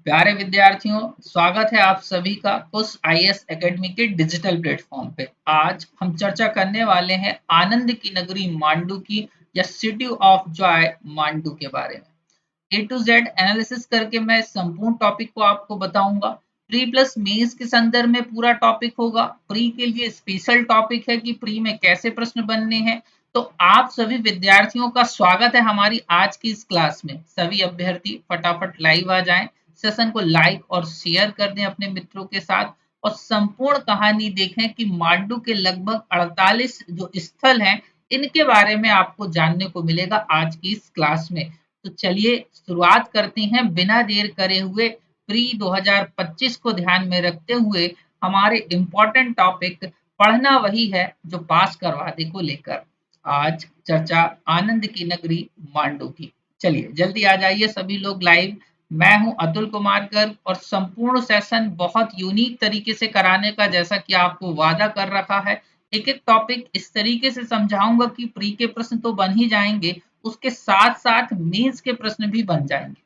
प्यारे विद्यार्थियों, स्वागत है आप सभी का उस आईएएस एकेडमी के डिजिटल प्लेटफॉर्म पे। आज हम चर्चा करने वाले हैं आनंद की नगरी मांडू की या सिटी ऑफ जॉय मांडू के बारे में। ए टू जेड एनालिसिस करके मैं संपूर्ण टॉपिक को आपको बताऊंगा। प्री प्लस मेंस के संदर्भ में पूरा टॉपिक होगा। प्री के लिए स्पेशल टॉपिक है कि प्री में कैसे प्रश्न बनने हैं। तो आप सभी विद्यार्थियों का स्वागत है हमारी आज की इस क्लास में। सभी अभ्यर्थी फटाफट लाइव आ जाएं, सेशन को लाइक और शेयर कर दें अपने मित्रों के साथ और संपूर्ण कहानी देखें कि मांडू के लगभग 48 जो स्थल हैं इनके बारे में आपको जानने को मिलेगा आज की इस क्लास में। तो चलिए शुरुआत करते हैं बिना देर करे हुए। प्री 2025 को ध्यान में रखते हुए हमारे इम्पोर्टेंट टॉपिक पढ़ना वही है जो पास करवा दे को लेकर आज चर्चा आनंद की नगरी मांडू की। चलिए जल्दी आ जाइए सभी लोग लाइव। मैं हूं अतुल कुमार गर्ग और संपूर्ण सेशन बहुत यूनिक तरीके से कराने का जैसा कि आपको वादा कर रखा है। एक एक टॉपिक इस तरीके से समझाऊंगा कि प्री के प्रश्न तो बन ही जाएंगे, उसके साथ साथ मेंस के प्रश्न भी बन जाएंगे।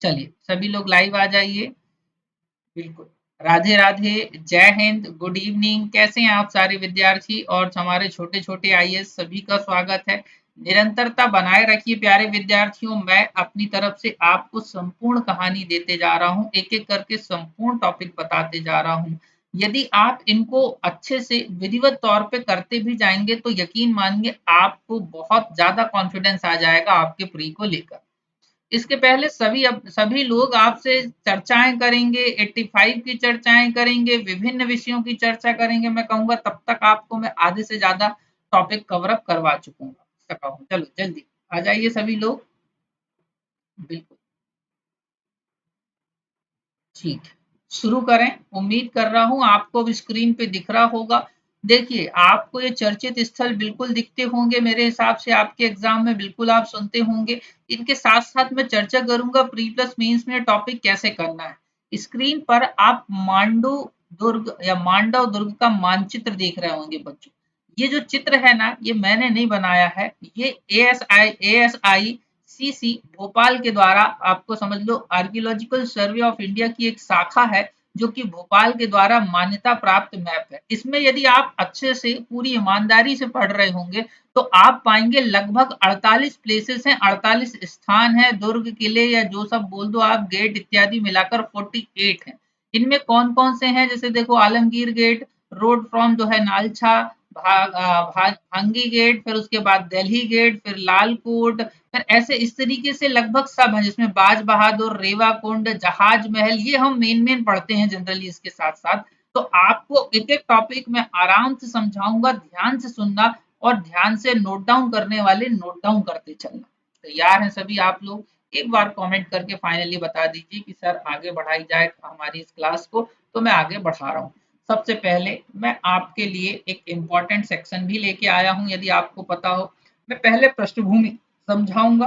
चलिए सभी लोग लाइव आ जाइए। बिल्कुल। राधे राधे, जय हिंद, गुड इवनिंग। कैसे हैं आप सारे विद्यार्थी और हमारे छोटे छोटे आईएएस सभी का स्वागत है। निरंतरता बनाए रखिए प्यारे विद्यार्थियों। मैं अपनी तरफ से आपको संपूर्ण कहानी देते जा रहा हूँ, एक एक करके संपूर्ण टॉपिक बताते जा रहा हूँ। यदि आप इनको अच्छे से विधिवत तौर पे करते भी जाएंगे तो यकीन मानिए आपको बहुत ज्यादा कॉन्फिडेंस आ जाएगा आपके प्री को लेकर। इसके पहले सभी लोग आपसे चर्चाएं करेंगे, 85 की चर्चाएं करेंगे, विभिन्न विषयों की चर्चा करेंगे। मैं कहूंगा तब तक आपको मैं आधे से ज्यादा टॉपिक कवर अप करवा सका हूं। चलो जल्दी आ जाइए सभी लोग। बिल्कुल ठीक है, शुरू करें। उम्मीद कर रहा हूं आपको भी स्क्रीन पे दिख रहा होगा। देखिए आपको ये चर्चित स्थल बिल्कुल दिखते होंगे, मेरे हिसाब से आपके एग्जाम में बिल्कुल आप सुनते होंगे। इनके साथ साथ मैं चर्चा करूंगा प्री प्लस मेंस में टॉपिक कैसे करना है। स्क्रीन पर आप मांडू दुर्ग या मांडव दुर्ग का मानचित्र देख रहे होंगे बच्चों। ये जो चित्र है ना, ये मैंने नहीं बनाया है, ये एएसआई सीसी भोपाल के द्वारा, आपको समझ लो आर्कियोलॉजिकल सर्वे ऑफ इंडिया की एक शाखा है जो कि भोपाल के द्वारा मान्यता प्राप्त मैप है। इसमें यदि आप अच्छे से पूरी ईमानदारी से पढ़ रहे होंगे तो आप पाएंगे लगभग 48 प्लेसेस हैं, 48 स्थान है, दुर्ग किले या जो सब बोल दो आप, गेट इत्यादि मिलाकर 48 है। इनमें कौन कौन से हैं, जैसे देखो आलमगीर गेट, रोड फ्रॉम जो है नालछा, भांगी गेट, फिर उसके बाद दिल्ली गेट, फिर लाल कोट, फिर ऐसे इस तरीके से लगभग सब है, जिसमें बाज बहादुर, रेवा कुंड, जहाज महल, ये हम मेन पढ़ते हैं जनरली। इसके साथ साथ तो आपको एक एक टॉपिक में आराम से समझाऊंगा, ध्यान से सुनना और ध्यान से नोट डाउन करने वाले नोट डाउन करते चलना। तैयार हैं सभी आप लोग? एक बार कमेंट करके फाइनली बता दीजिए कि सर आगे बढ़ाई जाए हमारी इस क्लास को। तो मैं आगे बढ़ा रहा हूँ। सबसे पहले मैं आपके लिए एक इम्पॉर्टेंट सेक्शन भी लेके आया हूँ, यदि आपको पता हो। मैं पहले पृष्ठभूमि समझाऊंगा,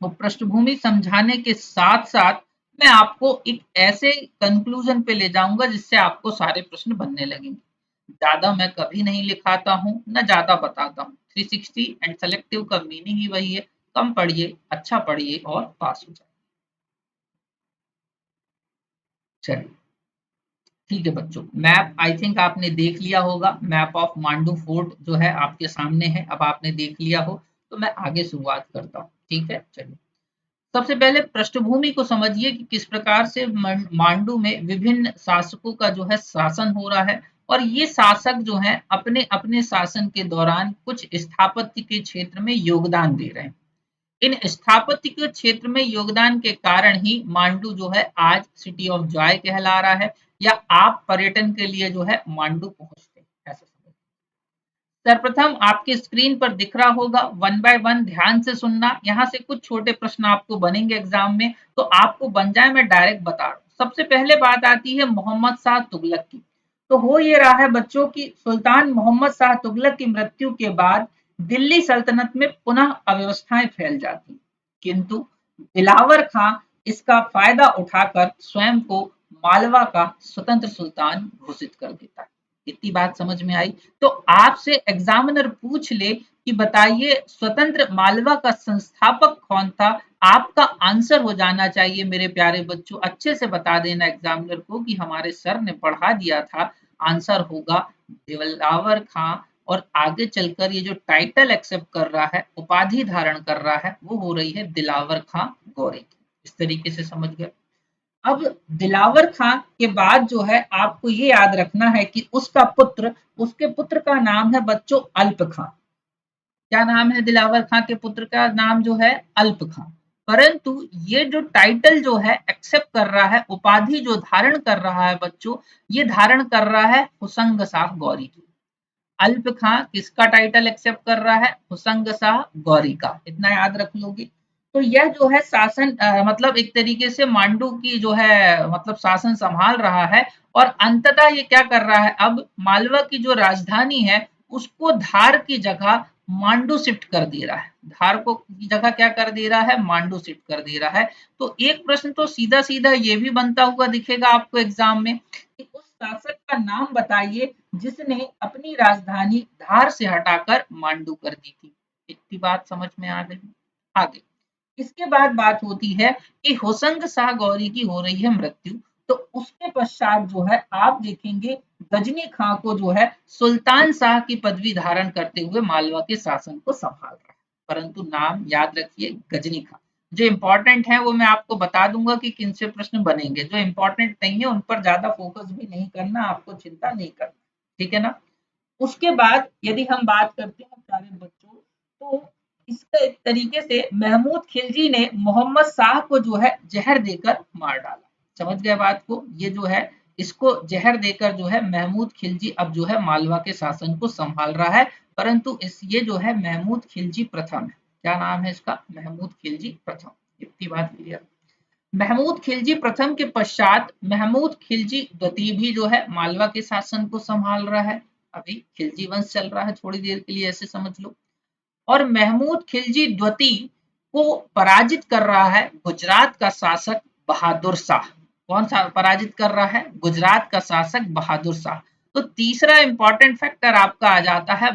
वो पृष्ठभूमि समझाने के साथ साथ मैं आपको एक ऐसे कंक्लूजन पे ले जाऊंगा जिससे आपको सारे प्रश्न बनने लगेंगे। ज्यादा मैं कभी नहीं लिखाता हूँ, न ज्यादा बताता हूँ। 360 एंड सेलेक्टिव का मीनिंग ही वही है, कम पढ़िए, अच्छा पढ़िए और पास हो जाए। चलिए ठीक है बच्चों, मैप आई थिंक आपने देख लिया होगा। मैप ऑफ मांडू फोर्ट जो है आपके सामने है, अब आपने देख लिया हो तो मैं आगे शुरुआत करता हूँ। ठीक है, चलिए सबसे पहले पृष्ठभूमि को समझिए कि किस प्रकार से मांडू में विभिन्न शासकों का जो है शासन हो रहा है और ये शासक जो हैं अपने अपने शासन के दौरान कुछ स्थापत्य के क्षेत्र में योगदान दे रहे हैं। इन स्थापत्य के क्षेत्र में योगदान के कारण ही मांडू जो है आज सिटी ऑफ जॉय कहला रहा है, या आप पर्यटन के लिए जो है मांडू पहुंचते हैं, ऐसा समझिए। सर्वप्रथम आपके स्क्रीन पर दिख रहा होगा, वन बाय वन ध्यान से सुनना। यहाँ से कुछ छोटे प्रश्न आपको बनेंगे एग्जाम में, तो आपको बन जाए मैं डायरेक्ट बता रहा हूँ। सबसे पहले बात आती है मोहम्मद शाह तुगलक की। तो हो ये रहा है बच्चों की सुल्तान मोहम्मद शाह तुगलक की मृत्यु के बाद दिल्ली सल्तनत में पुनः अव्यवस्थाएं फैल जाती, किंतु दिलावर खां इसका फायदा उठाकर स्वयं को मालवा का स्वतंत्र सुल्तान घोषित कर देता है। इतनी बात समझ में आई? तो आपसे एग्जामिनर पूछ ले कि बताइए स्वतंत्र मालवा का संस्थापक कौन था, आपका आंसर हो जाना चाहिए मेरे प्यारे बच्चों। अच्छे से बता देना एग्जामिनर को कि हमारे सर ने पढ़ा दिया था, आंसर होगा दिलावर खां। और आगे चलकर ये जो टाइटल एक्सेप्ट कर रहा है, उपाधि धारण कर रहा है, वो हो रही है दिलावर खां गौरी। इस तरीके से समझ गए। अब दिलावर खां के बाद जो है आपको ये याद रखना है कि उसके पुत्र का नाम है बच्चों अल्प खां। क्या नाम है दिलावर खां के पुत्र का? नाम जो है अल्प खां। परंतु ये जो टाइटल जो है एक्सेप्ट कर रहा है, उपाधि जो धारण कर रहा है बच्चों, ये धारण कर रहा है हुसंग शाह गौरी की। अल्प खां किसका टाइटल एक्सेप्ट कर रहा है? हुसंग शाह गौरी का। इतना याद रख लोगे। तो यह जो है शासन मतलब एक तरीके से मांडू की जो है मतलब शासन संभाल रहा है। और अंततः ये क्या कर रहा है, अब मालवा की जो राजधानी है उसको धार की जगह मांडू शिफ्ट कर दे रहा है। धार को की जगह क्या कर दे रहा है? मांडू शिफ्ट कर दे रहा है। तो एक प्रश्न तो सीधा सीधा ये भी बनता हुआ दिखेगा आपको एग्जाम में कि उस शासक का नाम बताइए जिसने अपनी राजधानी धार से हटाकर मांडू कर दी थी। इतनी बात समझ में आ गई। आगे इसके बाद बात होती है कि होसंग शाह गौरी की हो रही है मृत्यु। तो उसके पश्चात जो है आप देखेंगे गजनी खां को जो है सुल्तान शाह की पदवी धारण करते हुए मालवा के शासन को संभाल रहा है। परंतु नाम याद रखिए गजनी खां। जो इंपॉर्टेंट है वो मैं आपको बता दूंगा कि किन से प्रश्न बनेंगे। जो इंपॉर्टेंट नहीं है उन पर ज्यादा फोकस भी नहीं करना, आपको चिंता नहीं करना। ठीक है ना। उसके बाद यदि हम बात करते हैं प्यारे बच्चों, तो इसका एक तरीके से महमूद खिलजी ने मोहम्मद शाह को जो है जहर देकर मार डाला। समझ गए बात को? ये जो है इसको जहर देकर जो है महमूद खिलजी अब जो है मालवा के शासन को संभाल रहा है। परंतु इस ये जो है महमूद खिलजी प्रथम है। क्या नाम है इसका? महमूद खिलजी प्रथम। इतनी बात क्लियर। महमूद खिलजी प्रथम के पश्चात महमूद खिलजी द्वितीय भी जो है मालवा के शासन को संभाल रहा है। अभी खिलजी वंश चल रहा है, थोड़ी देर के लिए ऐसे समझ लो। और महमूद खिलजी द्वितीय को पराजित कर रहा है गुजरात का शासक बहादुर शाह। कौन सा पराजित कर रहा है? गुजरात का शासक बहादुर शाह। तो तीसरा इंपॉर्टेंट फैक्टर आपका आ जाता है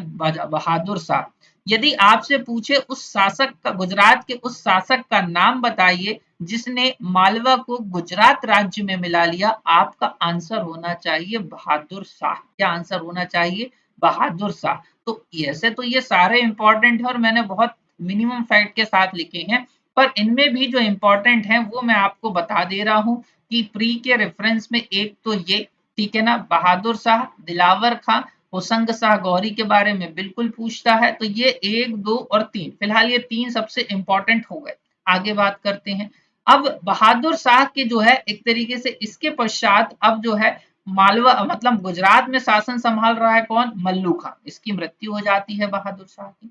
बहादुर शाह। यदि आपसे पूछे उस शासक का, गुजरात के उस शासक का नाम बताइए जिसने मालवा को गुजरात राज्य में मिला लिया, आपका आंसर होना चाहिए बहादुर शाह। क्या आंसर होना चाहिए? बहादुर शाह। तो ऐसे तो ये सारे इंपॉर्टेंट है और मैंने बहुत मिनिमम फैक्ट के साथ लिखे हैं, पर इनमें भी जो इंपॉर्टेंट है वो मैं आपको बता दे रहा हूँ कि प्री के रेफरेंस में एक तो ये, ठीक है ना, बहादुर शाह, दिलावर खां, होसंग शाह गौरी के बारे में बिल्कुल पूछता है। तो ये 1, 2 और 3, फिलहाल ये 3 सबसे इंपॉर्टेंट हो गए। आगे बात करते हैं। अब बहादुर शाह के जो है एक तरीके से इसके पश्चात अब जो है मालवा मतलब गुजरात में शासन संभाल रहा है कौन? मल्लू खां। इसकी मृत्यु हो जाती है बहादुर शाह की।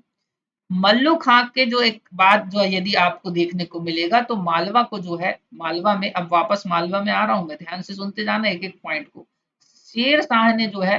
मल्लू खां के जो एक बात जो है यदि आपको देखने को मिलेगा तो मालवा को जो है, मालवा में अब वापस मालवा में आ रहा हूं मैं, ध्यान से सुनते जाना एक एक पॉइंट को। शेर शाह ने जो है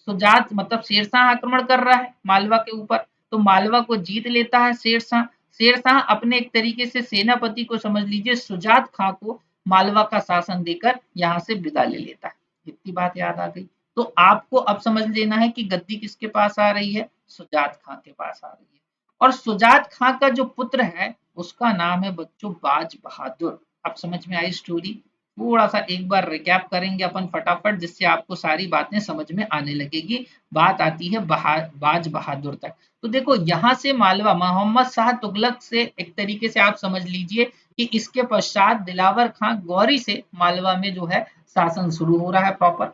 सुजात मतलब शेर शाह आक्रमण कर रहा है मालवा के ऊपर, तो मालवा को जीत लेता है शेर शाह। शेर शाह अपने एक तरीके से सेनापति को समझ लीजिए सुजात खां को मालवा का शासन देकर यहाँ से विदा ले लेता है। इतनी बात याद आ गई। तो आपको अब समझ लेना है कि गद्दी किसके पास आ रही है? सुजात खां के पास आ रही है। और सुजात खां का जो पुत्र है उसका नाम है बच्चों बाज बहादुर। अब समझ में आई स्टोरी? थोड़ा सा एक बार रिकैप करेंगे अपन फटाफट, जिससे आपको सारी बातें समझ में आने लगेगी। बात आती है बाज बहादुर तक। तो देखो यहाँ से मालवा मोहम्मद शाह तुगलक से एक तरीके से आप समझ लीजिए कि इसके पश्चात दिलावर खां गौरी से मालवा में जो है शासन शुरू हो रहा है प्रॉपर।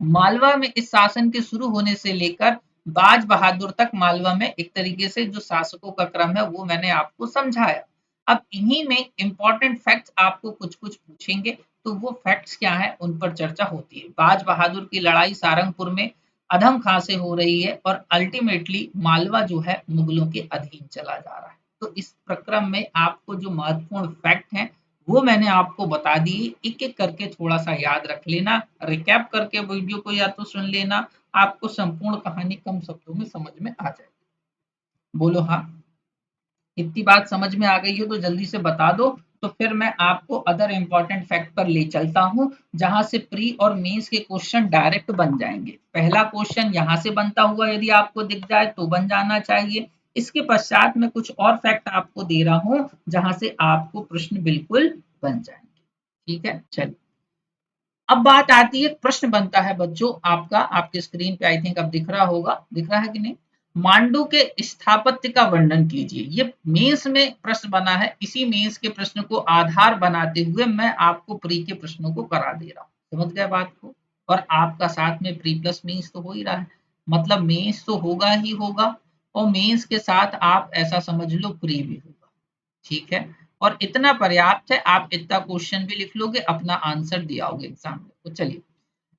मालवा में इस शासन के शुरू होने से लेकर बाज बहादुर तक मालवा में एक तरीके से जो शासकों का क्रम है वो मैंने आपको समझाया। अब इन्हीं में इंपॉर्टेंट फैक्ट्स आपको कुछ कुछ पूछेंगे, तो वो फैक्ट्स क्या है उन पर चर्चा होती है। बाज बहादुर की लड़ाई सारंगपुर में अधम खां से हो रही है और अल्टीमेटली मालवा जो है मुगलों के अधीन चला जा रहा है। तो इस प्रक्रम में आपको जो महत्वपूर्ण फैक्ट है वो मैंने आपको बता दी। एक एक करके थोड़ा सा याद रख लेना, रिकैप करके वीडियो को या तो सुन लेना, आपको संपूर्ण कहानी कम शब्दों में समझ में आ जाएगी। बोलो हाँ। इतनी बात समझ में आ गई हो तो जल्दी से बता दो, तो फिर मैं आपको अदर इंपॉर्टेंट फैक्ट पर ले चलता हूं, जहां से प्री और मेंस के क्वेश्चन डायरेक्ट बन जाएंगे। पहला क्वेश्चन यहां से बनता हुआ यदि आपको दिख जाए तो बन जाना चाहिए। इसके पश्चात मैं कुछ और फैक्ट आपको दे रहा हूं जहां से आपको प्रश्न बिल्कुल बन जाएंगे। ठीक है, चलिए। अब बात आती है, प्रश्न बनता है बच्चों आपका, आपके स्क्रीन पे आई थिंक अब दिख रहा होगा, दिख रहा है कि नहीं? मांडू के स्थापत्य का वर्णन कीजिए। ये मेंस में प्रश्न बना है, इसी मेंस के प्रश्न को आधार बनाते हुए मैं आपको प्री के प्रश्नों को करा दे रहा हूँ। समझ गए बात को? और आपका साथ में प्री प्लस मेंस तो हो ही रहा है, मतलब मेंस तो होगा ही होगा, और मेंस के साथ आप ऐसा समझ लो प्री भी होगा। ठीक है, और इतना पर्याप्त है, आप इतना क्वेश्चन भी लिख लोगे, अपना आंसर दियाओगे एग्जाम में। तो चलिए,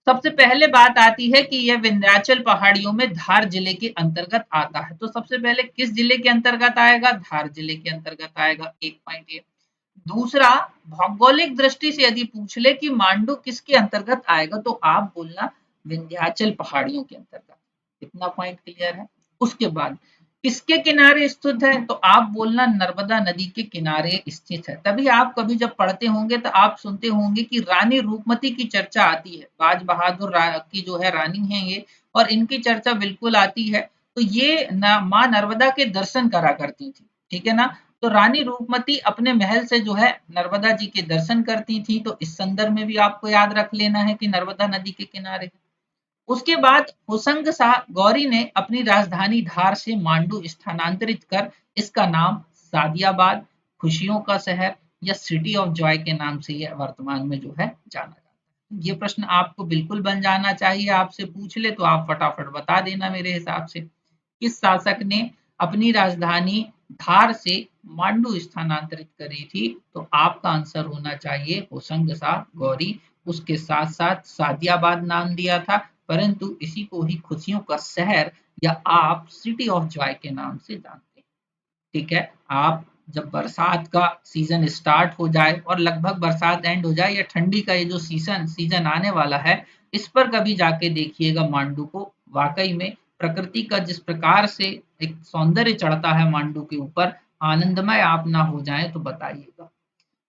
सबसे पहले बात आती है कि यह विंध्याचल पहाड़ियों में धार जिले के अंतर्गत आता है। तो सबसे पहले किस जिले के अंतर्गत आएगा? धार जिले के अंतर्गत आएगा, एक पॉइंट ये। दूसरा, भौगोलिक दृष्टि से यदि पूछ ले कि मांडू किसके अंतर्गत आएगा, तो आप बोलना विंध्याचल पहाड़ियों के अंतर्गत। इतना पॉइंट क्लियर है? उसके बाद किसके किनारे स्थित है, तो आप बोलना नर्मदा नदी के किनारे स्थित है। तभी आप कभी जब पढ़ते होंगे तो आप सुनते होंगे कि रानी रूपमती की चर्चा आती है, बाज बहादुर की जो है रानी है ये, और इनकी चर्चा बिल्कुल आती है। तो ये माँ नर्मदा के दर्शन करा करती थी, ठीक है ना? तो रानी रूपमती अपने महल से जो है नर्मदा जी के दर्शन करती थी, तो इस संदर्भ में भी आपको याद रख लेना है कि नर्मदा नदी के किनारे है। उसके बाद होशंग शाह गौरी ने अपनी राजधानी धार से मांडू स्थानांतरित कर इसका नाम सादियाबाद, खुशियों का शहर या सिटी ऑफ जॉय के नाम से यह वर्तमान में जो है जाना जाता है। ये प्रश्न आपको बिल्कुल बन जाना चाहिए, आपसे पूछ ले तो आप फटाफट बता देना मेरे हिसाब से। किस शासक ने अपनी राजधानी धार से मांडू स्थानांतरित करी थी? तो आपका आंसर होना चाहिए होशंग शाह गौरी। उसके साथ साथ सादियाबाद नाम दिया था, परंतु इसी को ही खुशियों का शहर या आप सिटी ऑफ जॉय के नाम से जानते हैं। ठीक है, आप जब बरसात का सीजन स्टार्ट हो जाए और लगभग बरसात एंड हो जाए, या ठंडी का ये जो सीजन आने वाला है, इस पर कभी जाके देखिएगा मांडू को। वाकई में प्रकृति का जिस प्रकार से एक सौंदर्य चढ़ता है मांडू के ऊपर, आनंदमय आप ना हो जाए तो बताइएगा।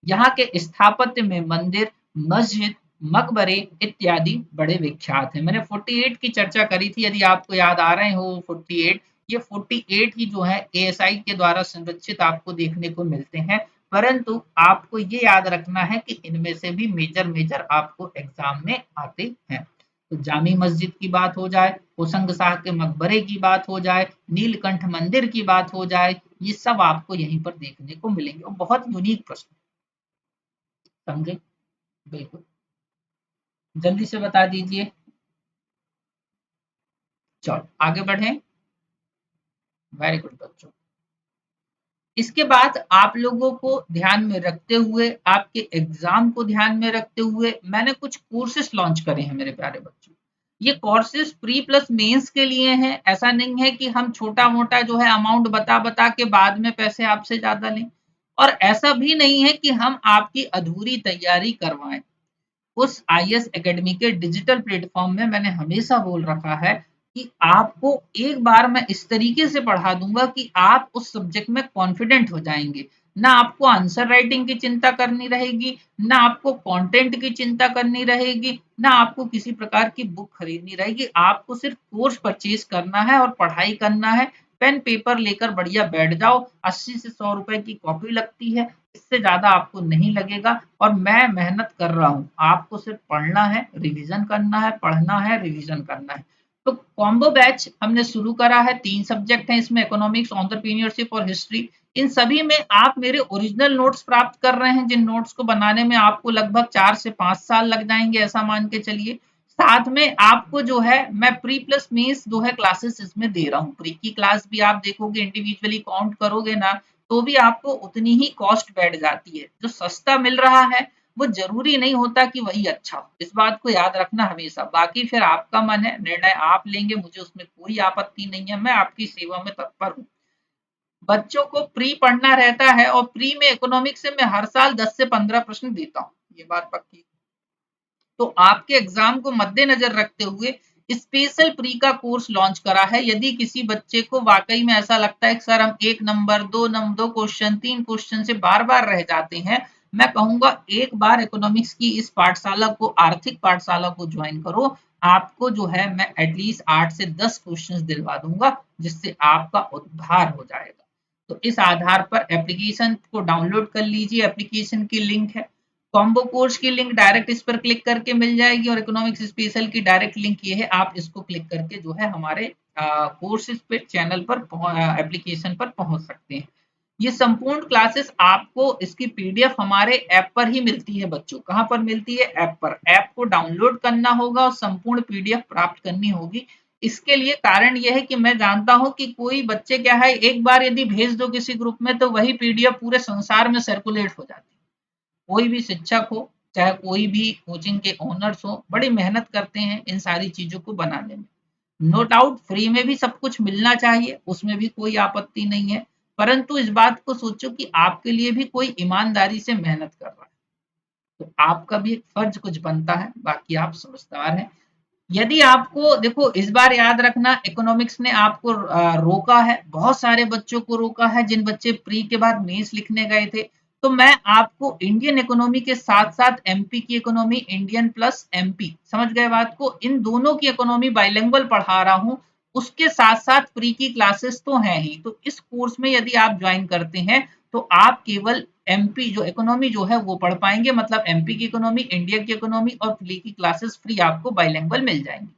यहाँ के स्थापत्य में मंदिर, मस्जिद, मकबरे इत्यादि बड़े विख्यात हैं। मैंने 48 की चर्चा करी थी, यदि आपको याद आ रहे हो 48, ये 48 ही जो है एएसआई के द्वारा संरक्षित आपको देखने को मिलते हैं। परंतु आपको ये याद रखना है कि इनमें से भी मेजर मेजर आपको एग्जाम में आते हैं। तो जामी मस्जिद की बात हो जाए, होशंग शाह के मकबरे की बात हो जाए, नीलकंठ मंदिर की बात हो जाए, ये सब आपको यहीं पर देखने को मिलेंगे, और बहुत यूनिक प्रश्न। समझे? बिल्कुल, जल्दी से बता दीजिए। चलो आगे बढ़ें। वेरी गुड बच्चों। इसके बाद आप लोगों को ध्यान में रखते हुए, आपके एग्जाम को ध्यान में रखते हुए, मैंने कुछ कोर्सेस लॉन्च करे हैं मेरे प्यारे बच्चों। ये कोर्सेस प्री प्लस मेंस के लिए हैं, ऐसा नहीं है कि हम छोटा मोटा जो है अमाउंट बता बता के बाद में पैसे आपसे ज्यादा लें, और ऐसा भी नहीं है कि हम आपकी अधूरी तैयारी करवाएं। उस आईएएस एकेडमी के डिजिटल प्लेटफॉर्म में मैंने हमेशा बोल रखा है कि आपको एक बार मैं इस तरीके से पढ़ा दूंगा कि आप उस सब्जेक्ट में कॉन्फिडेंट हो जाएंगे। ना आपको आंसर राइटिंग की चिंता करनी रहेगी, ना आपको कंटेंट की चिंता करनी रहेगी, ना आपको किसी प्रकार की बुक खरीदनी रहेगी। आपको सिर्फ कोर्स परचेज करना है और पढ़ाई करना है। पेन पेपर लेकर बढ़िया बैठ जाओ, 80 से 100 रुपए की कॉपी लगती है, इससे ज्यादा आपको नहीं लगेगा। और मैं मेहनत कर रहा हूँ, आपको सिर्फ पढ़ना है, रिवीजन करना है, पढ़ना है, रिवीजन करना है। तो कॉम्बो बैच हमने शुरू करा है, 3 सब्जेक्ट हैं इसमें, इकोनॉमिक्स, एंटरप्रेन्योरशिप और हिस्ट्री। इन सभी में आप मेरे ओरिजिनल नोट्स प्राप्त कर रहे हैं, जिन नोट्स को बनाने में आपको लगभग 4 से 5 साल लग जाएंगे, ऐसा मान के चलिए। साथ में आपको जो है मैं प्री प्लस मेंस जो है क्लासेस इसमें दे रहा हूँ। प्री की क्लास भी आप देखोगे, इंडिविजुअली काउंट करोगे ना, तो भी आपको उतनी ही कॉस्ट बैठ जाती है। जो सस्ता मिल रहा है वो जरूरी नहीं होता कि वही अच्छा हो, इस बात को याद रखना हमेशा। बाकी फिर आपका मन है, निर्णय आप लेंगे, मुझे उसमें कोई आपत्ति नहीं है, मैं आपकी सेवा में तत्पर हूँ। बच्चों को प्री पढ़ना रहता है, और प्री में इकोनॉमिक्स से मैं हर साल 10 से 15 प्रश्न देता हूँ, ये बात पक्की। तो आपके एग्जाम को मद्देनजर रखते हुए स्पेशल प्री का कोर्स लॉन्च करा है। यदि किसी बच्चे को वाकई में ऐसा लगता है कि सर हम 1 नंबर 2 नंबर 2 क्वेश्चन 3 क्वेश्चन से बार बार रह जाते हैं, मैं कहूंगा एक बार इकोनॉमिक्स की इस पाठशाला को, आर्थिक पाठशाला को ज्वाइन करो। आपको जो है मैं एटलीस्ट 8 से 10 क्वेश्चंस दिलवा दूंगा, जिससे आपका उद्धार हो जाएगा। तो इस आधार पर एप्लीकेशन को डाउनलोड कर लीजिए। एप्लीकेशन की लिंक है, कॉम्बो कोर्स की लिंक डायरेक्ट इस पर क्लिक करके मिल जाएगी, और इकोनॉमिक्स स्पेशल की डायरेक्ट लिंक ये है, आप इसको क्लिक करके जो है हमारे कोर्सेज पे, चैनल पर, एप्लीकेशन पर पहुंच सकते हैं। ये संपूर्ण क्लासेस आपको इसकी पीडीएफ हमारे ऐप पर ही मिलती है बच्चों। कहाँ पर मिलती है? ऐप पर। ऐप को डाउनलोड करना होगा और संपूर्ण पीडीएफ प्राप्त करनी होगी। इसके लिए कारण यह है कि मैं जानता हूं कि कोई बच्चे क्या है, एक बार यदि भेज दो किसी ग्रुप में तो वही पीडीएफ पूरे संसार में सर्कुलेट हो जाती है। कोई भी शिक्षक हो, चाहे कोई भी कोचिंग के ओनर्स हो, बड़ी मेहनत करते हैं इन सारी चीजों को बनाने में। नो डाउट फ्री में भी सब कुछ मिलना चाहिए, उसमें भी कोई आपत्ति नहीं है, परंतु इस बात को सोचो कि आपके लिए भी कोई ईमानदारी से मेहनत कर रहा है, तो आपका भी एक फर्ज कुछ बनता है। बाकी आप समझदार हैं। यदि आपको, देखो इस बार याद रखना, इकोनॉमिक्स ने आपको रोका है, बहुत सारे बच्चों को रोका है जिन बच्चे प्री के बाद मेंस लिखने गए थे। तो मैं आपको इंडियन इकोनॉमी के साथ साथ एमपी की इकोनॉमी, इंडियन प्लस एमपी, समझ गए बात को, इन दोनों की इकोनॉमी बाइलिंगुअल पढ़ा रहा हूं। उसके साथ साथ प्री की क्लासेस तो हैं ही। तो इस कोर्स में यदि आप ज्वाइन करते हैं तो आप केवल एमपी जो इकोनॉमी जो है वो पढ़ पाएंगे, मतलब एमपी की इकोनॉमी, इंडिया की इकोनॉमी और प्री की क्लासेस फ्री आपको बाइलिंगुअल मिल जाएंगी।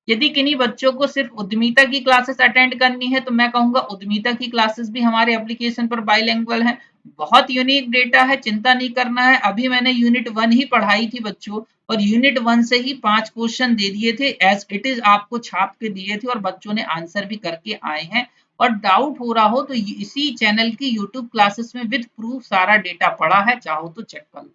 यदि किन्हीं बच्चों को सिर्फ उद्यमिता की क्लासेस अटेंड करनी है तो मैं कहूंगा उद्यमिता की क्लासेस भी हमारे एप्लीकेशन पर बाइलिंगुअल है। बहुत यूनिक डेटा है, चिंता नहीं करना है। अभी मैंने यूनिट 1 ही पढ़ाई थी बच्चों, और यूनिट 1 से ही 5 क्वेश्चन दे दिए थे, एज इट इज आपको छाप के दिए थे, और बच्चों ने आंसर भी करके आए हैं। और डाउट हो रहा हो तो इसी चैनल की यूट्यूब क्लासेस में विद प्रूफ सारा डेटा पड़ा है, चाहो तो चेक कर लो।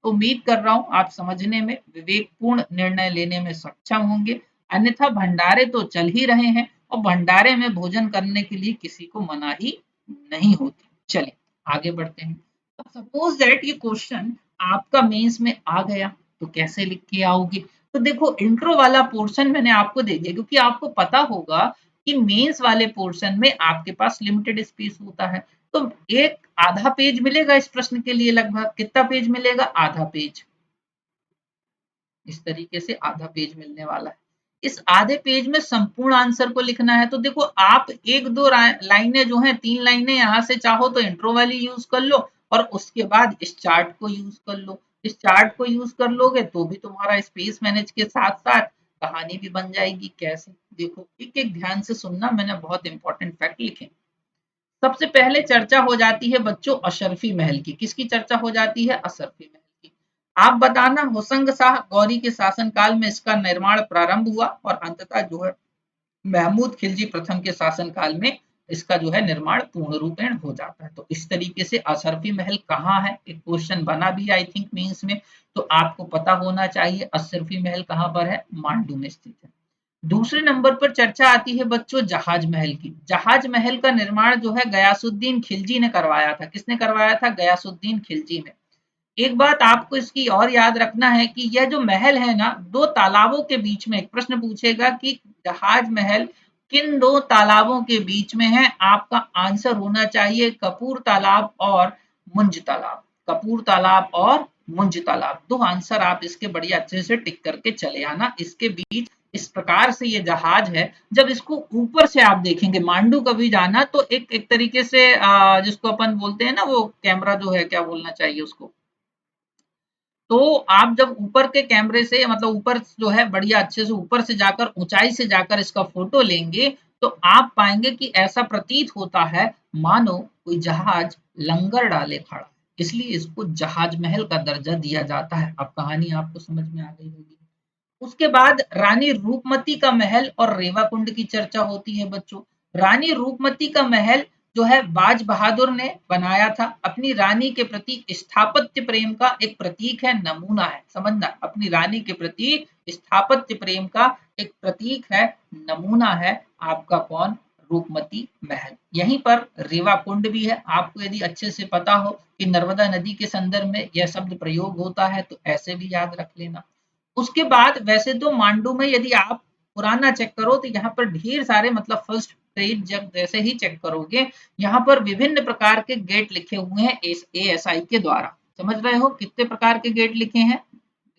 तो उम्मीद कर रहा हूं आप समझने में, विवेकपूर्ण निर्णय लेने में सक्षम होंगे। अन्यथा भंडारे तो चल ही रहे हैं, और भंडारे में भोजन करने के लिए किसी को मनाही नहीं होती। चलिए आगे बढ़ते हैं। सपोज दैट ये क्वेश्चन आपका मेंस में आ गया, तो कैसे लिख के आओगे? तो देखो इंट्रो वाला पोर्शन मैंने आपको दे दिया, क्योंकि आपको पता होगा कि मेंस वाले पोर्शन में आपके पास लिमिटेड स्पेस होता है। तो एक आधा पेज मिलेगा इस प्रश्न के लिए, लगभग कितना पेज मिलेगा? आधा पेज। इस तरीके से आधा पेज मिलने वाला है। इस आधे पेज में संपूर्ण आंसर को लिखना है। तो देखो आप एक दो लाइनें जो हैं, 3 लाइनें यहाँ से चाहो तो इंट्रो वाली यूज कर लो, और उसके बाद इस चार्ट को यूज कर लो। इस चार्ट को यूज कर लोगे तो भी तुम्हारा स्पेस मैनेज के साथ साथ कहानी भी बन जाएगी। कैसे? देखो एक एक ध्यान से सुनना, मैंने बहुत इंपॉर्टेंट फैक्ट लिखे। सबसे पहले चर्चा हो जाती है बच्चों अशरफी महल की। किसकी चर्चा हो जाती है? अशरफी महल की। आप बताना होशंग शाह गौरी के शासनकाल में इसका निर्माण प्रारंभ हुआ, और अंततः जो है महमूद खिलजी प्रथम के शासनकाल में इसका जो है निर्माण पूर्ण रूपेण हो जाता है। तो इस तरीके से अशरफी महल कहाँ है, एक क्वेश्चन बना भी आई थिंक मीन्स में, तो आपको पता होना चाहिए अशरफी महल कहाँ पर है, मांडू में स्थित है। दूसरे नंबर पर चर्चा आती है बच्चों जहाज महल की। जहाज महल का निर्माण जो है गयासुद्दीन खिलजी ने करवाया था। किसने करवाया था? गयासुद्दीन खिलजी ने। एक बात आपको इसकी और याद रखना है कि यह जो महल है ना, दो तालाबों के बीच में, एक प्रश्न पूछेगा कि जहाज महल किन दो तालाबों के बीच में है। आपका आंसर होना चाहिए कपूर तालाब और मुंज तालाब। कपूर तालाब और मुंज तालाब, दो आंसर आप इसके बढ़िया अच्छे से टिक करके चले आना। इसके बीच इस प्रकार से ये जहाज है। जब इसको ऊपर से आप देखेंगे, मांडू कभी जाना तो एक एक तरीके से जिसको अपन बोलते हैं ना, वो कैमरा जो है, क्या बोलना चाहिए उसको, तो आप जब ऊपर के कैमरे से, मतलब ऊपर जो है बढ़िया अच्छे से ऊपर से जाकर, ऊंचाई से जाकर इसका फोटो लेंगे, तो आप पाएंगे कि ऐसा प्रतीत होता है मानो कोई जहाज लंगर डाले खड़ा। इसलिए इसको जहाज महल का दर्जा दिया जाता है। अब कहानी आपको समझ में आ गई होगी। उसके बाद रानी रूपमती का महल और रेवा कुंड की चर्चा होती है बच्चों। रानी रूपमती का महल जो है बाज बहादुर ने बनाया था। अपनी रानी के प्रति स्थापत्य प्रेम का एक प्रतीक है, नमूना है। समझना, अपनी रानी के प्रति स्थापत्य प्रेम का एक प्रतीक है, नमूना है आपका कौन? रूपमती महल। यहीं पर रेवा कुंड भी है। आपको यदि अच्छे से पता हो कि नर्मदा नदी के संदर्भ में यह शब्द प्रयोग होता है तो ऐसे भी याद रख लेना। उसके बाद वैसे तो मांडू में यदि आप पुराना चेक करो तो यहाँ पर ढेर सारे, मतलब फर्स्ट पेज जब जैसे ही चेक करोगे, यहाँ पर विभिन्न प्रकार के गेट लिखे हुए हैं एएसआई के द्वारा। समझ रहे हो कितने प्रकार के गेट लिखे हैं?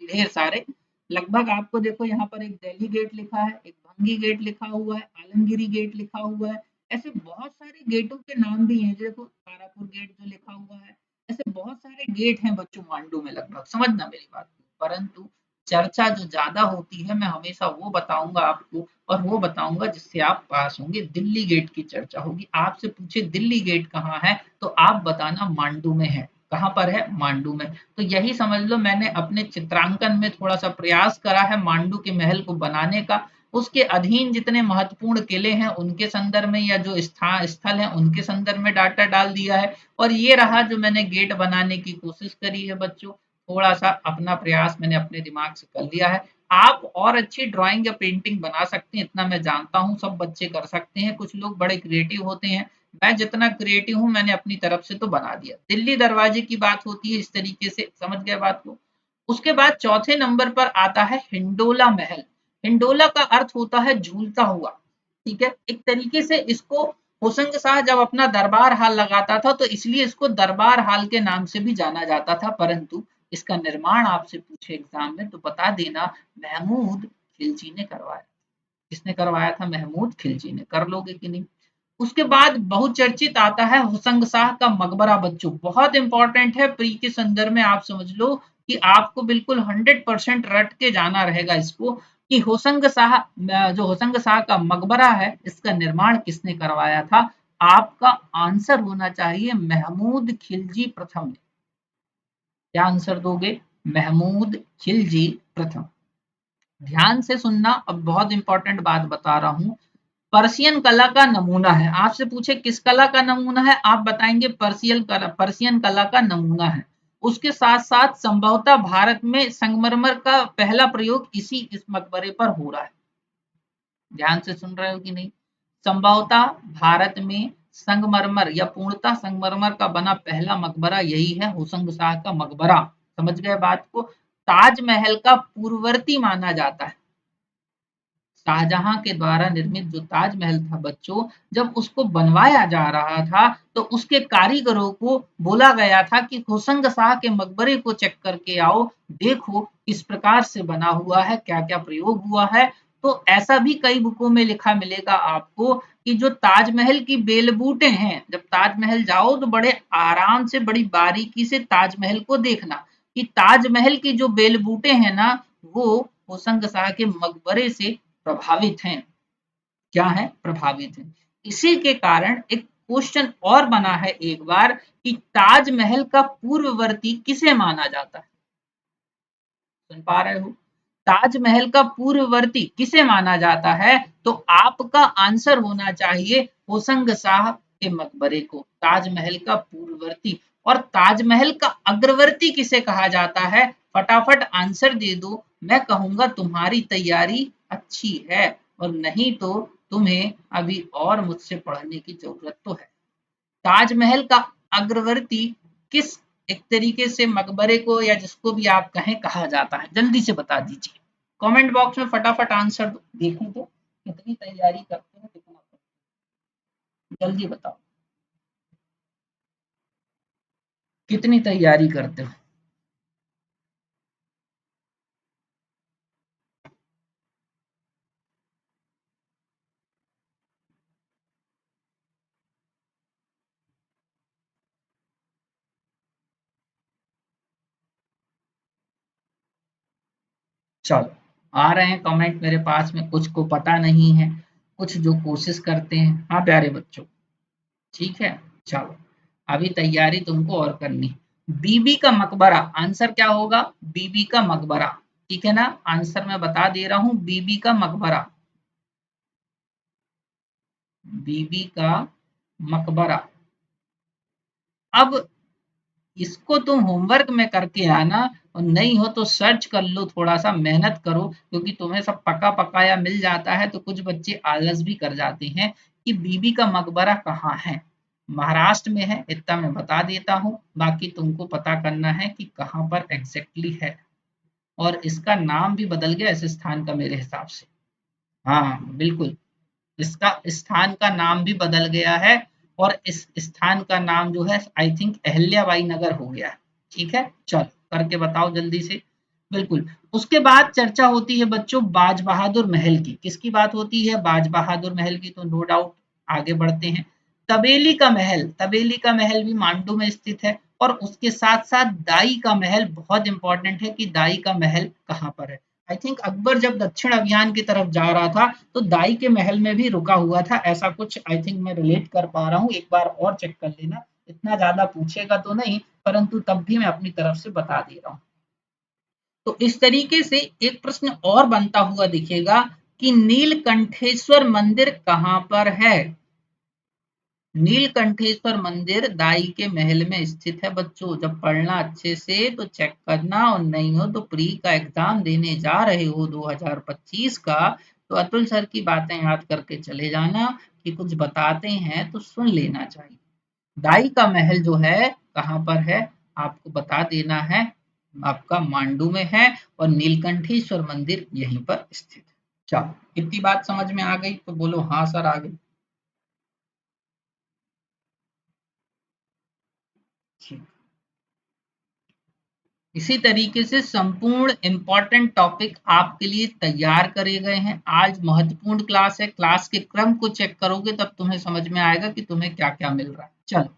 ढेर सारे। लगभग आपको देखो यहाँ पर एक दिल्ली गेट लिखा है, एक भंगी गेट लिखा हुआ है, आलमगिरी गेट लिखा हुआ है। ऐसे बहुत सारे गेटों के नाम भी हैं, देखो तारापुर गेट जो लिखा हुआ है। ऐसे बहुत सारे गेट हैं बच्चों मांडू में, लगभग समझना मेरी बात को। परंतु चर्चा जो ज्यादा होती है मैं हमेशा वो बताऊंगा आपको, और वो बताऊंगा जिससे आप पास होंगे। दिल्ली गेट की चर्चा होगी। आपसे पूछे दिल्ली गेट कहाँ है, तो आप बताना मांडू में है। कहाँ पर है? मांडू में। तो यही समझ लो मैंने अपने चित्रांकन में थोड़ा सा प्रयास करा है मांडू के महल को बनाने का। उसके अधीन जितने महत्वपूर्ण किले हैं उनके संदर्भ में, या जो स्थल है उनके संदर्भ में डाटा डाल दिया है। और ये रहा जो मैंने गेट बनाने की कोशिश करी है बच्चों। थोड़ा सा अपना प्रयास मैंने अपने दिमाग से कर लिया है। आप और अच्छी ड्राइंग या पेंटिंग बना सकते हैं, इतना मैं जानता हूँ। सब बच्चे कर सकते हैं, कुछ लोग बड़े क्रिएटिव होते हैं। मैं जितना क्रिएटिव हूँ मैंने अपनी तरफ से तो बना दिया। दिल्ली दरवाजे की बात होती है इस तरीके से, समझ गए बात को। उसके बाद चौथे नंबर पर आता है हिंडोला महल। हिंडोला का अर्थ होता है झूलता हुआ। ठीक है, एक तरीके से इसको होशंग शाह जब अपना दरबार हाल लगाता था तो इसलिए इसको दरबार हाल के नाम से भी जाना जाता था। परंतु इसका निर्माण आपसे पूछे एग्जाम में तो बता देना महमूद खिलजी ने करवाया। किसने करवाया था? महमूद खिलजी ने। कर लोगे कि नहीं? उसके बाद बहुचर्चित आता है होशंग शाह का मकबरा बच्चों। बहुत इंपॉर्टेंट है, प्री के संदर्भ में आप समझ लो कि आपको बिल्कुल 100% रट के जाना रहेगा इसको, कि होशंग शाह, जो होशंग शाह का मकबरा है इसका निर्माण किसने करवाया था? आपका आंसर होना चाहिए महमूद खिलजी प्रथम ने। क्या आंसर दोगे? महमूद खिलजी प्रथम। ध्यान से सुनना, अब बहुत इंपॉर्टेंट बात बता रहा हूं। पर्शियन कला का नमूना है। आपसे पूछे किस कला का नमूना है, आप बताएंगे पर्शियन कला का नमूना है। उसके साथ साथ संभवतः भारत में संगमरमर का पहला प्रयोग इस मकबरे पर हो रहा है। ध्यान से सुन रहे हो कि नहीं? संभवतः भारत में संगमरमर या पूर्णतः संगमरमर का बना पहला मकबरा यही है, होशंग शाह का मकबरा। समझ गए बात को? ताजमहल का पूर्ववर्ती माना जाता है। शाहजहां के द्वारा निर्मित जो ताजमहल था बच्चों, जब उसको बनवाया जा रहा था तो उसके कारीगरों को बोला गया था कि होशंग शाह के मकबरे को चेक करके आओ, देखो किस प्रकार से बना हुआ है, क्या क्या प्रयोग हुआ है। तो ऐसा भी कई बुकों में लिखा मिलेगा आपको कि जो ताजमहल की बेलबूटे हैं, जब ताजमहल जाओ तो बड़े आराम से बड़ी बारीकी से ताजमहल को देखना कि ताजमहल की जो बेलबूटे हैं ना, वो होशंग शाह के मकबरे से प्रभावित हैं। क्या है? प्रभावित हैं। इसी के कारण एक क्वेश्चन और बना है एक बार कि ताजमहल का पूर्ववर्ती किसे माना जाता है? सुन पा रहे हो? ताजमहल का पूर्ववर्ती किसे माना जाता है? तो आपका आंसर होना चाहिए होशंग शाह के मकबरे को, ताजमहल का पूर्ववर्ती। और ताजमहल का अग्रवर्ती किसे कहा जाता है? फटाफट आंसर दे दो, मैं कहूंगा तुम्हारी तैयारी अच्छी है, और नहीं तो तुम्हें अभी और मुझसे पढ़ने की जरूरत तो है। ताजमहल का अग्रवर्ती किस एक तरीके से मकबरे को या जिसको भी आप कहें कहा जाता है? जल्दी से बता दीजिए, कमेंट बॉक्स में फटाफट आंसर दो, देखूं तो कितनी तैयारी करते हो, कितना जल्दी बताओ, कितनी तैयारी करते हो। चलो, आ रहे हैं कमेंट मेरे पास में, कुछ को पता नहीं है, कुछ जो कोशिश करते हैं। हाँ प्यारे बच्चों, ठीक है। चलो, अभी तैयारी तुमको और करनी। बीबी का मकबरा, आंसर क्या होगा? बीबी का मकबरा। ठीक है ना? आंसर मैं बता दे रहा हूं, बीबी का मकबरा। बीबी का मकबरा। अब इसको तुम होमवर्क में करके आना, और नहीं हो तो सर्च कर लो, थोड़ा सा मेहनत करो, क्योंकि तुम्हें सब पका पकाया मिल जाता है तो कुछ बच्चे आलस भी कर जाते हैं कि बीबी का मकबरा कहाँ है। महाराष्ट्र में है, इतना मैं बता देता हूँ। बाकी तुमको पता करना है कि कहाँ पर एग्जैक्टली है। और इसका नाम भी बदल गया इस स्थान का मेरे हिसाब से। हाँ बिल्कुल, इसका स्थान का नाम भी बदल गया है। और इस स्थान का नाम जो है आई थिंक अहिल्याबाई नगर हो गया है। ठीक है, चलो करके बताओ जल्दी से। बिल्कुल। उसके बाद चर्चा होती है बच्चों बाज बहादुर महल की। किसकी बात होती है? बाज बहादुर महल की। तो नो डाउट आगे बढ़ते हैं। तबेली का महल, तबेली का महल भी मांडू में स्थित है। और उसके साथ साथ दाई का महल, बहुत इंपॉर्टेंट है कि दाई का महल कहाँ पर है। आई थिंक अकबर जब दक्षिण अभियान की तरफ जा रहा था तो दाई के महल में भी रुका हुआ था, ऐसा कुछ आई थिंक मैं रिलेट कर पा रहा हूँ। एक बार और चेक कर लेना, इतना ज्यादा पूछेगा तो नहीं, परंतु तब भी मैं अपनी तरफ से बता दे रहा हूँ। तो इस तरीके से एक प्रश्न और बनता हुआ दिखेगा कि नीलकंठेश्वर मंदिर कहाँ पर है? नीलकंठेश्वर मंदिर दाई के महल में स्थित है बच्चों। जब पढ़ना अच्छे से तो चेक करना, और नहीं हो तो प्री का एग्जाम देने जा रहे हो 2025 का, तो अतुल सर की बातें याद करके चले जाना कि कुछ बताते हैं तो सुन लेना चाहिए। दाई का महल जो है कहाँ पर है आपको बता देना है, आपका मांडू में है, और नीलकंठेश्वर मंदिर यहीं पर स्थित है। चलो इतनी बात समझ में आ गई तो बोलो हाँ सर आ गई। ठीक। इसी तरीके से संपूर्ण इम्पोर्टेंट टॉपिक आपके लिए तैयार करे गए हैं। आज महत्वपूर्ण क्लास है, क्लास के क्रम को चेक करोगे तब तुम्हें समझ में आएगा कि तुम्हें क्या क्या मिल रहा है। चलो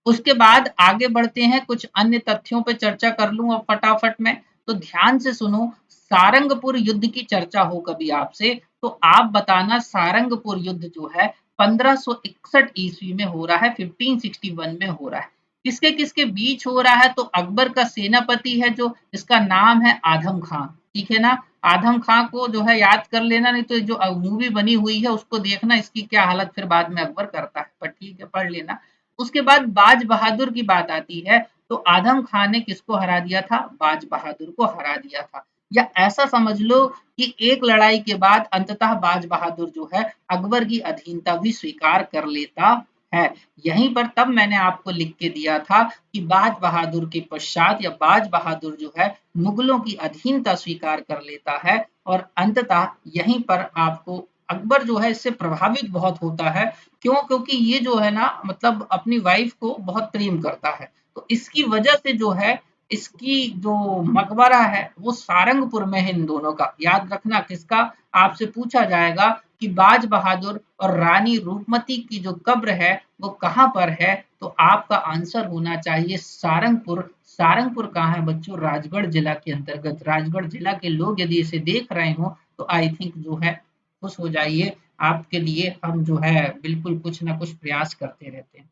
उसके बाद आगे बढ़ते हैं, कुछ अन्य तथ्यों पर चर्चा कर लूं अब फटाफट में। तो ध्यान से सुनो, सारंगपुर युद्ध की चर्चा हो कभी आपसे तो आप बताना सारंगपुर युद्ध जो है 1561 ईस्वी में हो रहा है, 1561 में हो रहा है। किसके किसके बीच हो रहा है? तो अकबर का सेनापति है जो, इसका नाम है आधम खां। ठीक है ना? आधम खां को जो है याद कर लेना, नहीं तो जो मूवी बनी हुई है उसको देखना, इसकी क्या हालत फिर बाद में अकबर करता है, पर ठीक है पढ़ लेना। उसके बाद बाज बहादुर की बात आती है तो आदम खान ने किसको हरा दिया था? बाज बहादुर को हरा दिया था। या ऐसा समझ लो कि एक लड़ाई के बाद अंततः बाज बहादुर जो है अकबर की अधीनता भी स्वीकार कर लेता है। यहीं पर तब मैंने आपको लिख के दिया था कि बाज बहादुर के पश्चात या बाज बहादुर जो है मुगलों की अधीनता स्वीकार कर लेता है, और अंततः यहीं पर आपको अकबर जो है इससे प्रभावित बहुत होता है। क्यों? क्योंकि ये जो है ना मतलब अपनी वाइफ को बहुत प्रेम करता है, तो इसकी वजह से जो है इसकी जो मकबरा है वो सारंगपुर में है। इन दोनों का याद रखना, किसका आपसे पूछा जाएगा कि बाज बहादुर और रानी रूपमती की जो कब्र है वो कहाँ पर है, तो आपका आंसर होना चाहिए सारंगपुर। सारंगपुर कहाँ है बच्चों? राजगढ़ जिला के अंतर्गत। राजगढ़ जिला के लोग यदि इसे देख रहे हो तो आई थिंक जो है खुश हो जाइए, आपके लिए हम जो है बिल्कुल कुछ ना कुछ प्रयास करते रहते हैं।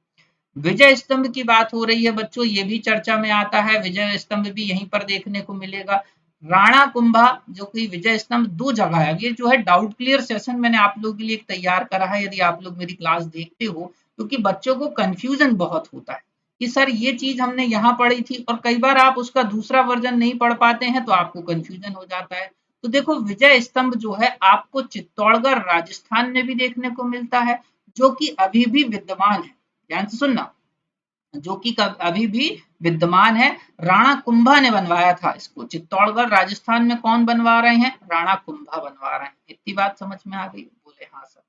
विजय स्तंभ की बात हो रही है बच्चों, ये भी चर्चा में आता है, विजय स्तंभ भी यहीं पर देखने को मिलेगा। राणा कुंभा जो कि विजय स्तंभ दो जगह है, ये जो है डाउट क्लियर सेशन मैंने आप लोगों के लिए एक तैयार करा है, यदि आप लोग मेरी क्लास देखते हो, क्योंकि बच्चों को कंफ्यूजन बहुत होता है कि सर ये चीज हमने यहाँ पढ़ी थी, और कई बार आप उसका दूसरा वर्जन नहीं पढ़ पाते हैं तो आपको कंफ्यूजन हो जाता है। तो देखो विजय स्तंभ जो है आपको चित्तौड़गढ़ राजस्थान में भी देखने को मिलता है, जो कि अभी भी विद्यमान है। ध्यान से सुनना, जो कि अभी भी विद्यमान है। राणा कुंभा ने बनवाया था इसको। चित्तौड़गढ़ राजस्थान में कौन बनवा रहे हैं? राणा कुंभा बनवा रहे हैं। इतनी बात समझ में आ गई? बोले हाँ सर।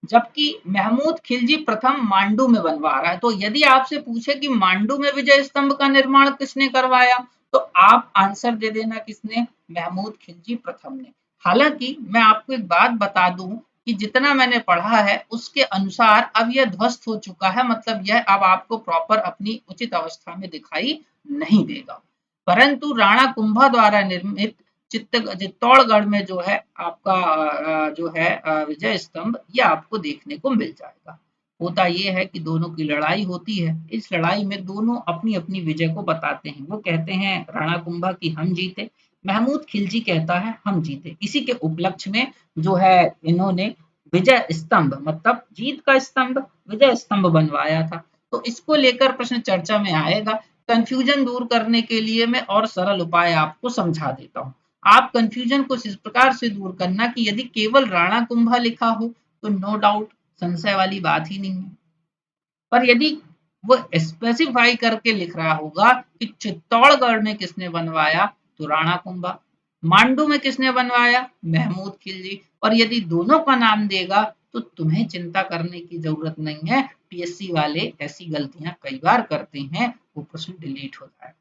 जबकि महमूद खिलजी प्रथम मांडू में बनवा रहा है। तो यदि आपसे पूछे कि मांडू में विजय स्तंभ का निर्माण किसने करवाया, तो आप आंसर दे देना किसने? महमूद खिलजी प्रथम ने। हालांकि मैं आपको एक बात बता दूं कि जितना मैंने पढ़ा है उसके अनुसार अब यह ध्वस्त हो चुका है, मतलब यह अब आपको प्रॉपर अपनी उचित अवस्था में दिखाई नहीं देगा। परंतु राणा कुंभा द्वारा निर्मित चित्तौड़गढ़ में जो है आपका जो है विजय स्तंभ, ये आपको देखने को मिल जाएगा। होता ये है कि दोनों की लड़ाई होती है, इस लड़ाई में दोनों अपनी अपनी विजय को बताते हैं। वो कहते हैं राणा कुंभा की हम जीते, महमूद खिलजी कहता है हम जीते। इसी के उपलक्ष्य में जो है इन्होंने विजय स्तंभ मतलब जीत का स्तंभ, विजय स्तंभ बनवाया था। तो इसको लेकर प्रश्न चर्चा में आएगा। कंफ्यूजन दूर करने के लिए मैं और सरल उपाय आपको समझा देता हूँ। आप कंफ्यूजन को इस प्रकार से दूर करना कि यदि केवल राणा कुंभा लिखा हो तो नो डाउट संशय वाली बात ही नहीं है, पर यदि वो स्पेसिफाई करके लिख रहा होगा कि चित्तौड़गढ़ में किसने बनवाया, तो राणा कुंभा। मांडू में किसने बनवाया? महमूद खिलजी। और यदि दोनों का नाम देगा तो तुम्हें चिंता करने की जरूरत नहीं है। पीएससी वाले ऐसी गलतियां कई बार करते हैं, वो प्रश्न डिलीट हो जाए।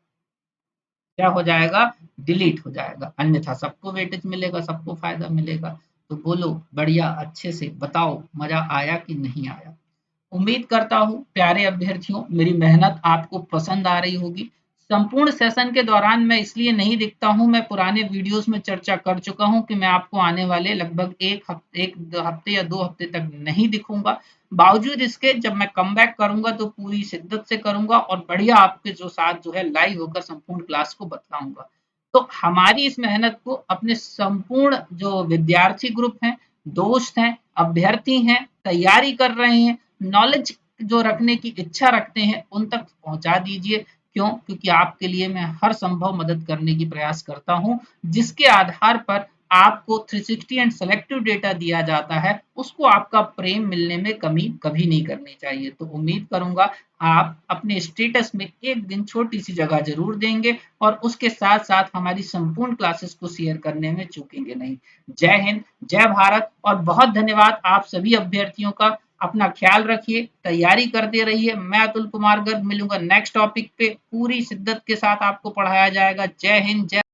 क्या हो जाएगा, डिलीट हो जाएगा, अन्यथा सबको वेटेज मिलेगा, सबको फायदा मिलेगा। तो बोलो बढ़िया, अच्छे से बताओ मजा आया कि नहीं आया। उम्मीद करता हूँ प्यारे अभ्यर्थियों मेरी मेहनत आपको पसंद आ रही होगी। संपूर्ण सेशन के दौरान मैं इसलिए नहीं दिखता हूँ, मैं पुराने वीडियोस में चर्चा कर चुका हूँ कि मैं आपको आने वाले लगभग एक हफ्ते या 2 हफ्ते तक नहीं दिखूंगा। बावजूद इसके जब मैं कम बैक करूंगा तो पूरी शिद्दत से करूंगा और बढ़िया आपके जो साथ जो है लाइव होकर संपूर्ण क्लास को बताऊंगा। तो हमारी इस मेहनत को अपने संपूर्ण जो विद्यार्थी ग्रुप हैं, दोस्त हैं, अभ्यर्थी हैं, तैयारी कर रहे हैं, नॉलेज जो रखने की इच्छा रखते हैं उन तक पहुंचा दीजिए। क्यों? क्योंकि आपके लिए मैं हर संभव मदद करने की प्रयास करता हूं, जिसके आधार पर आपको 360 एंड सेलेक्टिव डेटा दिया जाता है, उसको आपका प्रेम मिलने में कमी कभी नहीं करनी चाहिए। तो उम्मीद करूंगा आप अपने स्टेटस में एक दिन छोटी सी जगह जरूर देंगे और उसके साथ साथ हमारी संपूर्ण क्लासेस को शेयर करने में चूकेंगे नहीं। जय हिंद, जय भारत और बहुत धन्यवाद आप सभी अभ्यर्थियों का। अपना ख्याल रखिए, तैयारी करते रहिए। मैं अतुल कुमार गर्ग मिलूंगा नेक्स्ट टॉपिक पे, पूरी शिद्दत के साथ आपको पढ़ाया जाएगा। जय हिंद, जय